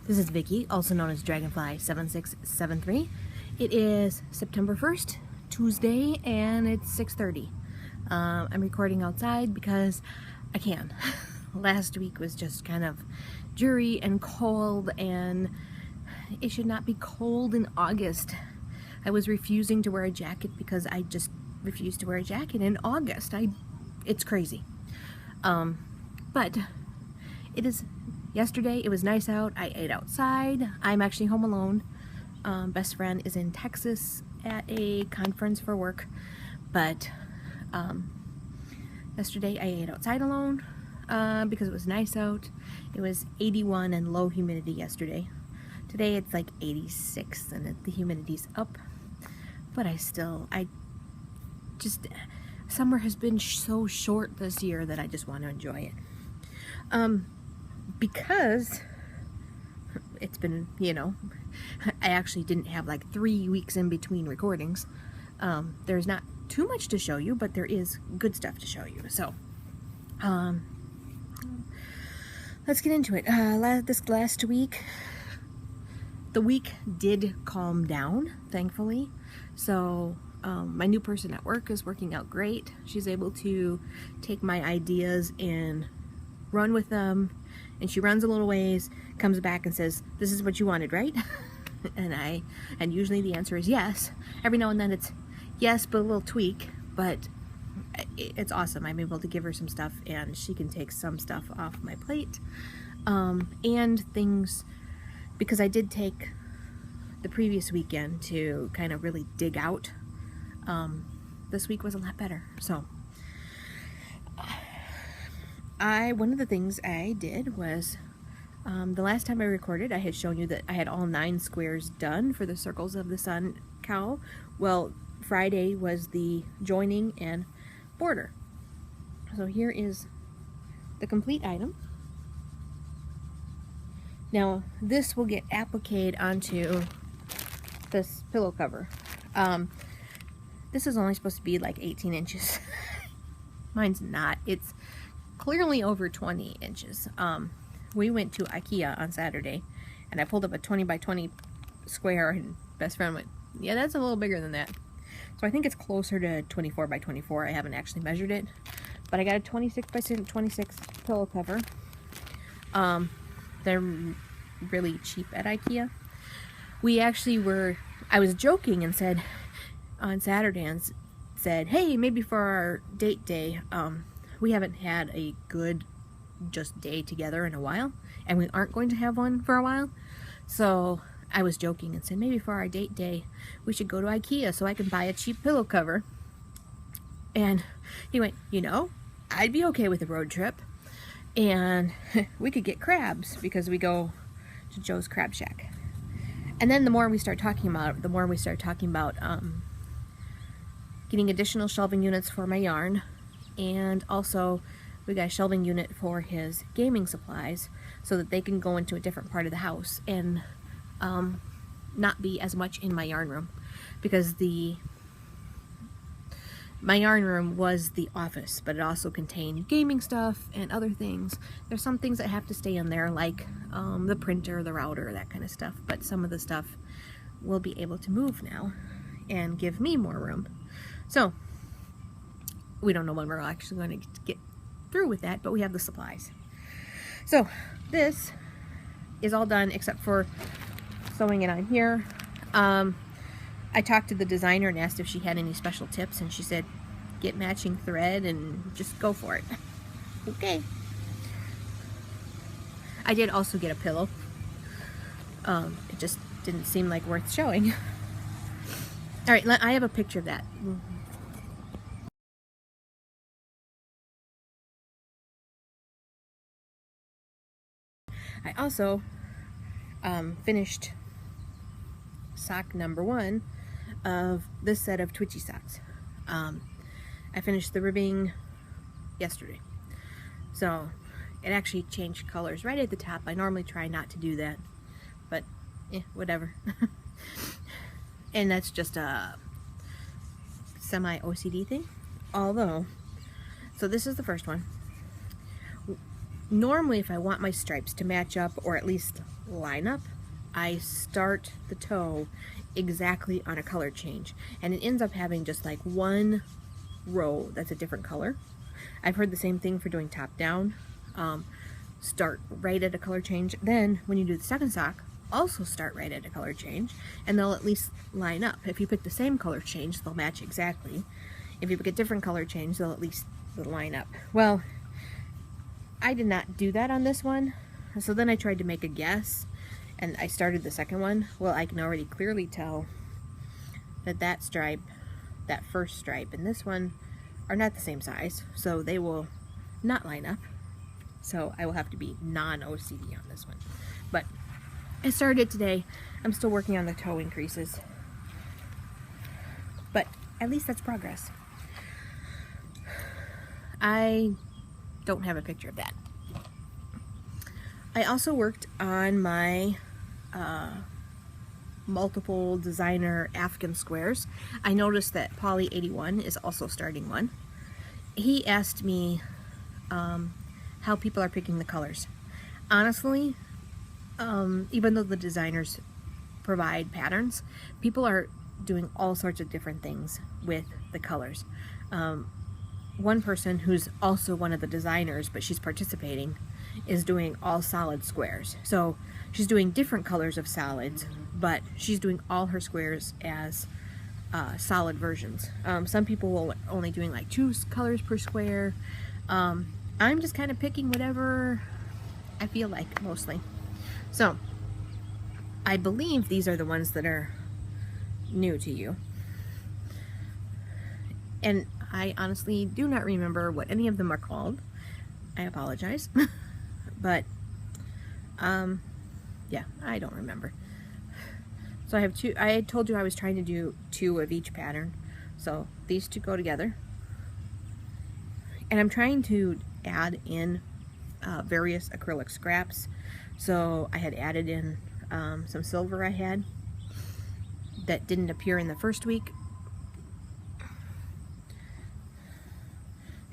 This is Vicky, also known as Dragonfly7673. It is September 1st, Tuesday, and it's 6:30. I'm recording outside because I can. Last week was just kind of dreary and cold, and it should not be cold in August. I was refusing to wear a jacket because I just refused to wear a jacket in August. It's crazy. But it is yesterday. It was nice out. I ate outside. I'm actually home alone. Best friend is in Texas at a conference for work, but yesterday I ate outside alone because it was nice out. It was 81 and low humidity yesterday. Today it's like 86 and the humidity's up, but summer has been so short this year that I just want to enjoy it. Because it's been, I actually didn't have like 3 weeks in between recordings. There's not too much to show you, but there is good stuff to show you. So, let's get into it. This last week, the week did calm down, thankfully. So, my new person at work is working out great. She's able to take my ideas and run with them, and she runs a little ways, comes back and says, "This is what you wanted, right?" and usually the answer is yes. Every now and then it's yes, but a little tweak. But it's awesome. I'm able to give her some stuff, and she can take some stuff off my plate, and things, because I did take the previous weekend to kind of really dig out. This week was a lot better. So one of the things I did was, the last time I recorded, I had shown you that I had all 9 squares done for the circles of the sun cowl. Well, Friday was the joining and border. So here is the complete item. Now this will get appliqued onto this pillow cover. This is only supposed to be like 18 inches. Mine's not. It's clearly over 20 inches. We went to IKEA on Saturday, and I pulled up a 20 by 20 square, and best friend went, "Yeah, that's a little bigger than that." So I think it's closer to 24 by 24. I haven't actually measured it, but I got a 26 by 26 pillow cover. They're really cheap at IKEA. I was joking and said on Saturday, and said, "Hey, maybe for our date day, we haven't had a good just day together in a while, and we aren't going to have one for a while." So I was joking and said, maybe for our date day we should go to IKEA so I can buy a cheap pillow cover. And he went, "I'd be okay with a road trip, and we could get crabs because we go to Joe's Crab Shack." And then the more we start talking about getting additional shelving units for my yarn, and also we got a shelving unit for his gaming supplies so that they can go into a different part of the house and not be as much in my yarn room, because my yarn room was the office, but it also contained gaming stuff and other things. There's some things that have to stay in there, like the printer, the router, that kind of stuff, but some of the stuff will be able to move now and give me more room. So we don't know when we're actually going to get through with that, but we have the supplies. So this is all done except for sewing it on here. I talked to the designer and asked if she had any special tips, and she said, get matching thread and just go for it. Okay. I did also get a pillow. It just didn't seem like worth showing. All right, I have a picture of that. I also finished sock number 1 of this set of Twitchy socks. I finished the ribbing yesterday, so it actually changed colors right at the top. I normally try not to do that, but whatever. And that's just a semi-OCD thing. So this is the first one. Normally, if I want my stripes to match up or at least line up, I start the toe exactly on a color change, and it ends up having just like one row that's a different color. I've heard the same thing for doing top down. Start right at a color change. Then when you do the second sock, also start right at a color change, and they'll at least line up. If you pick the same color change, they'll match exactly. If you pick a different color change, they'll at least line up. Well, I did not do that on this one, so then I tried to make a guess, and I started the second one. Well, I can already clearly tell that that stripe, that first stripe, and this one are not the same size, so they will not line up. So I will have to be non-OCD on this one. But I started today. I'm still working on the toe increases, but at least that's progress. I don't have a picture of that. I also worked on my multiple designer Afghan squares. I noticed that Polly81 is also starting one. He asked me how people are picking the colors. Honestly, even though the designers provide patterns, people are doing all sorts of different things with the colors. One person who's also one of the designers, but she's participating, is doing all solid squares. So she's doing different colors of solids, but she's doing all her squares as solid versions. Some people will only doing like 2 colors per square. I'm just kind of picking whatever I feel like, mostly. So I believe these are the ones that are new to you. And I honestly do not remember what any of them are called. I apologize. But, yeah, I don't remember. So I have 2. I had told you I was trying to do 2 of each pattern. So these 2 go together. And I'm trying to add in various acrylic scraps. So I had added in some silver I had that didn't appear in the first week.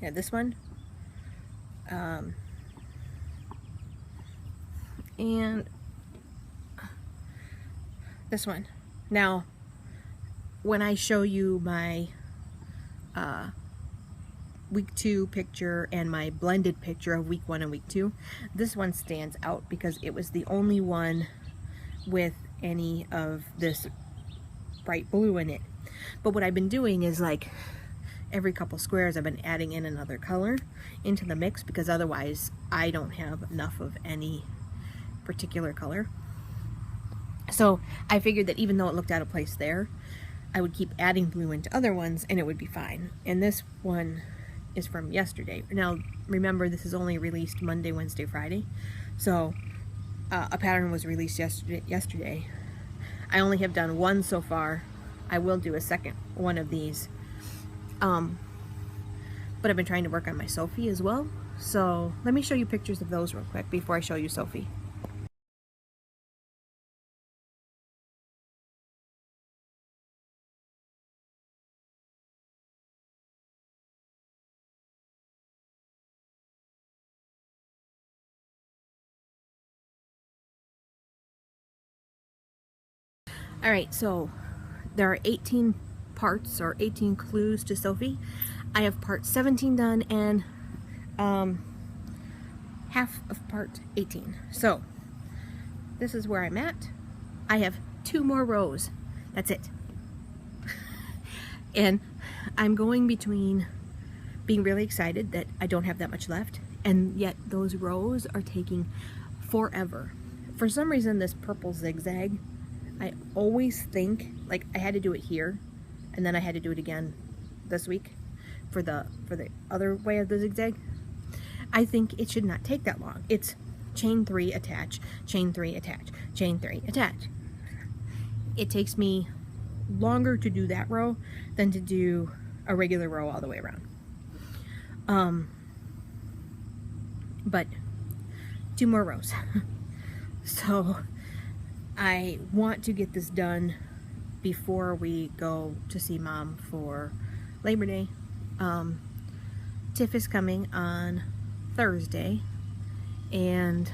Yeah, this one. And this one. Now, when I show you my week 2 picture and my blended picture of week 1 and week 2, this one stands out because it was the only one with any of this bright blue in it. But what I've been doing is, like, every couple squares I've been adding in another color into the mix, because otherwise I don't have enough of any particular color. So I figured that even though it looked out of place there, I would keep adding blue into other ones and it would be fine. And this one is from yesterday. Now remember, this is only released Monday, Wednesday, Friday, so a pattern was released yesterday. I only have done 1 so far. I will do a second one of these. But I've been trying to work on my Sophie as well. So let me show you pictures of those real quick before I show you Sophie. Alright, so there are 18 parts or 18 clues to Sophie. I have part 17 done and half of part 18. So this is where I'm at. I have 2 more rows. That's it. And I'm going between being really excited that I don't have that much left, and yet those rows are taking forever. For some reason, this purple zigzag, I always think like I had to do it here, and then I had to do it again this week for the other way of the zigzag. I think it should not take that long. It's chain 3, attach, chain 3, attach, chain 3, attach. It takes me longer to do that row than to do a regular row all the way around. But 2 more rows. So I want to get this done before we go to see Mom for Labor Day. Tiff is coming on Thursday, and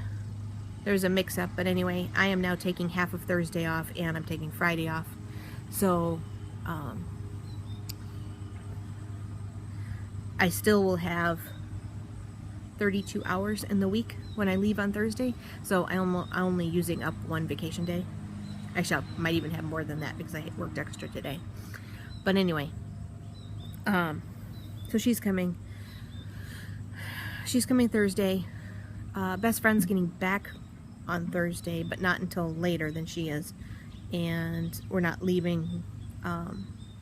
there's a mix-up. But anyway, I am now taking half of Thursday off, and I'm taking Friday off. So I still will have 32 hours in the week when I leave on Thursday. So I'm only using up one vacation day. Actually, I might even have more than that because I worked extra today. But anyway, so she's coming. She's coming Thursday. Best friend's getting back on Thursday, but not until later than she is. And we're not leaving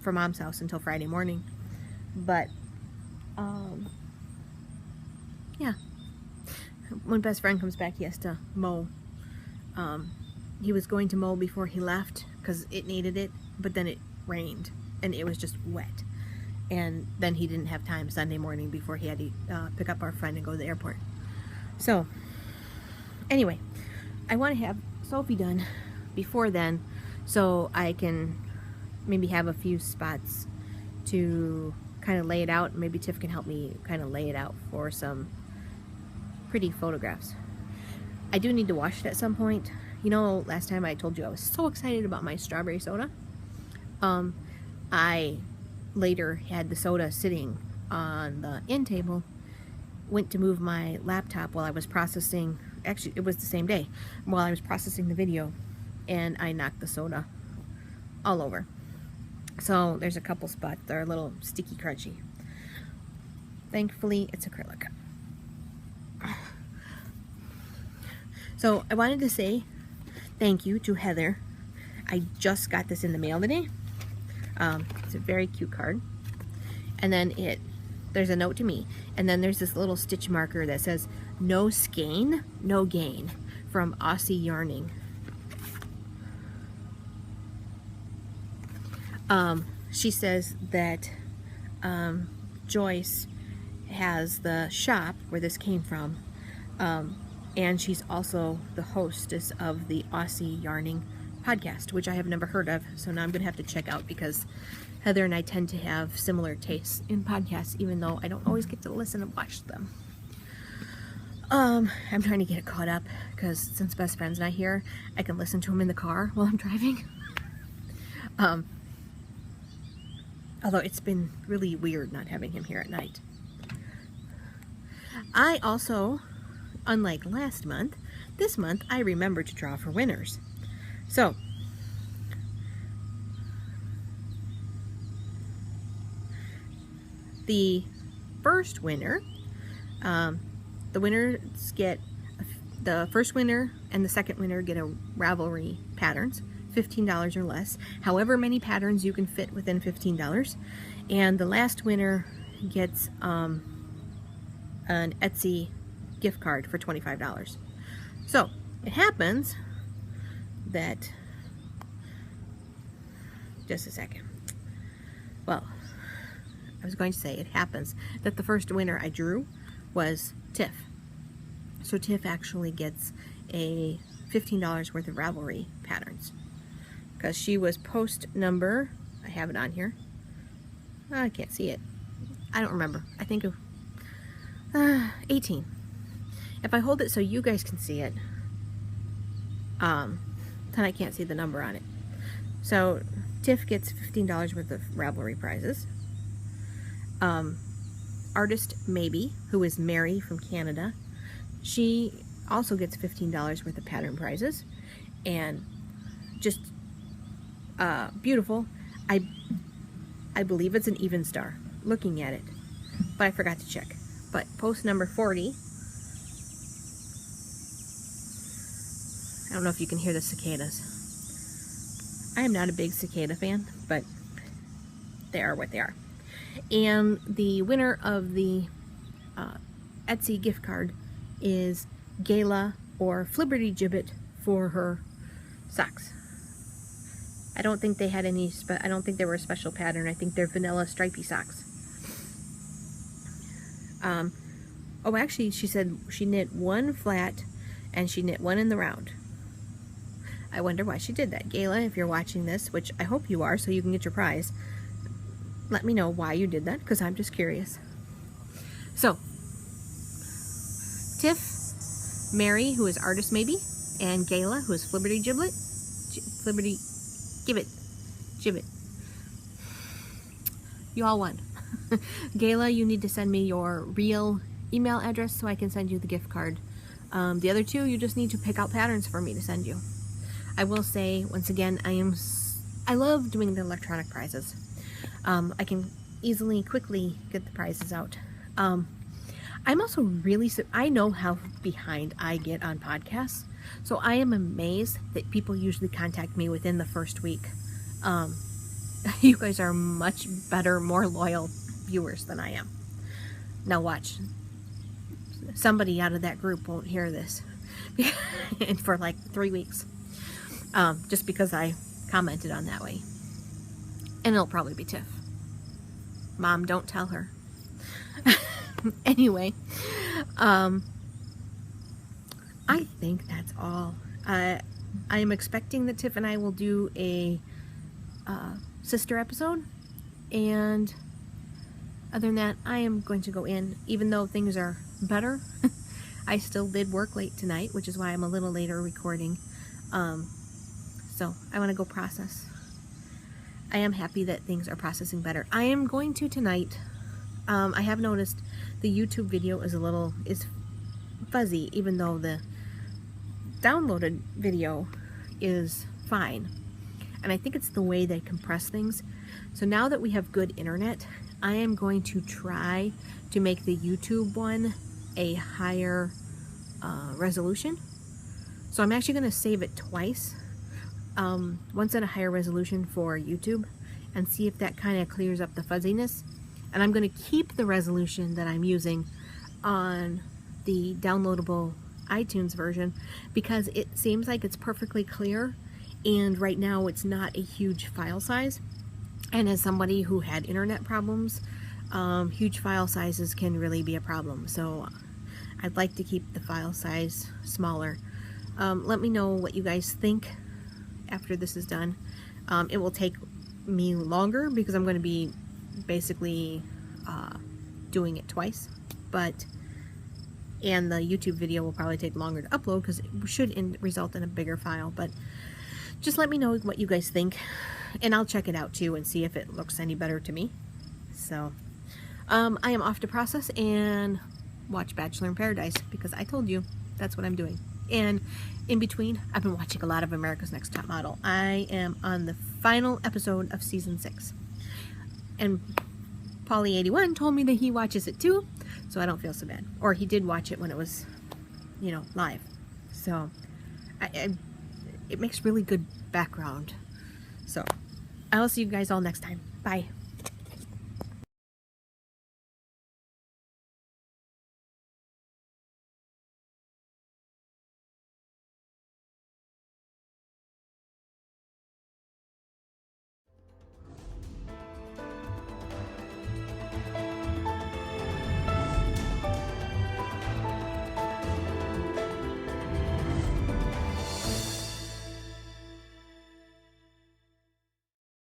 for Mom's house until Friday morning. But, yeah. When best friend comes back, he has to mow. He was going to mow before he left because it needed it, but then it rained and it was just wet. And then he didn't have time Sunday morning before he had to pick up our friend and go to the airport. So, anyway, I want to have Sophie done before then so I can maybe have a few spots to kind of lay it out. Maybe Tiff can help me kind of lay it out for some pretty photographs. I do need to wash it at some point. You know, last time I told you I was so excited about my strawberry soda. I later had the soda sitting on the end table, went to move my laptop while I was processing, actually it was the same day, while I was processing the video, and I knocked the soda all over. So there's a couple spots that are a little sticky crunchy. Thankfully it's acrylic. So I wanted to say thank you to Heather. I just got this in the mail today. It's a very cute card. And then there's a note to me. And then there's this little stitch marker that says, "No skein, no gain," from Aussie Yarning. She says that Joyce has the shop where this came from. And she's also the hostess of the Aussie Yarning podcast, which I have never heard of. So now I'm going to have to check out because Heather and I tend to have similar tastes in podcasts, even though I don't always get to listen and watch them. I'm trying to get it caught up because since Best Friend's not here, I can listen to him in the car while I'm driving. Although it's been really weird not having him here at night. I also, unlike last month, this month I remembered to draw for winners. So, the first winner, the first winner and the second winner get a Ravelry patterns, $15 or less, however many patterns you can fit within $15. And the last winner gets an Etsy gift card for $25. So, it happens that, just a second, well, I was going to say it happens that the first winner I drew was Tiff. So Tiff actually gets a $15 worth of Ravelry patterns because she was post number, I have it on here, I can't see it, I don't remember, I think of 18. If I hold it so you guys can see it, then I can't see the number on it. So Tiff gets $15 worth of Ravelry prizes. Artist Maybe, who is Mary from Canada, she also gets $15 worth of pattern prizes, and just beautiful. I believe it's an even star looking at it, but I forgot to check. But post number 40, I don't know if you can hear the cicadas. I am not a big cicada fan, but they are what they are. And the winner of the Etsy gift card is Gala or Flibberty Gibbet for her socks. I don't think they had any, I don't think they were a special pattern. I think they're vanilla stripy socks. Oh, actually, she said she knit one flat and she knit one in the round. I wonder why she did that. Gayla, if you're watching this, which I hope you are so you can get your prize, let me know why you did that, because I'm just curious. So, Tiff Mary, who is Artist Maybe, and Gayla, who is Flibberty Giblet. Flibberty Gibbet. You all won. Gayla, you need to send me your real email address so I can send you the gift card. The other two, you just need to pick out patterns for me to send you. I will say, once again, I love doing the electronic prizes. I can easily, quickly get the prizes out. I'm also really, I know how behind I get on podcasts, so I am amazed that people usually contact me within the first week. You guys are much better, more loyal viewers than I am. Now watch. Somebody out of that group won't hear this and for like 3 weeks. Just because I commented on that way. And it'll probably be Tiff. Mom, don't tell her. Anyway, I think that's all. I am expecting that Tiff and I will do a sister episode, and other than that, I am going to go in. Even though things are better, I still did work late tonight, which is why I'm a little later recording. So I want to go process. I am happy that things are processing better. I am going to tonight. I have noticed the YouTube video is fuzzy, even though the downloaded video is fine. And I think it's the way they compress things. So now that we have good internet, I am going to try to make the YouTube one a higher resolution. So I'm actually going to save it twice. Once at a higher resolution for YouTube, and see if that kind of clears up the fuzziness. And I'm going to keep the resolution that I'm using on the downloadable iTunes version because it seems like it's perfectly clear, and right now it's not a huge file size. And as somebody who had internet problems, huge file sizes can really be a problem. So I'd like to keep the file size smaller. Let me know what you guys think after this is done. It will take me longer because I'm going to be basically doing it twice, and the YouTube video will probably take longer to upload because it should result in a bigger file. But just let me know what you guys think, and I'll check it out too and see if it looks any better to me. So I am off to process and watch Bachelor in Paradise because I told you that's what I'm doing. And in between, I've been watching a lot of America's Next Top Model. I am on the final episode of season 6. And Paulie81 told me that he watches it too, so I don't feel so bad. Or he did watch it when it was, live. So it makes really good background. So I will see you guys all next time. Bye.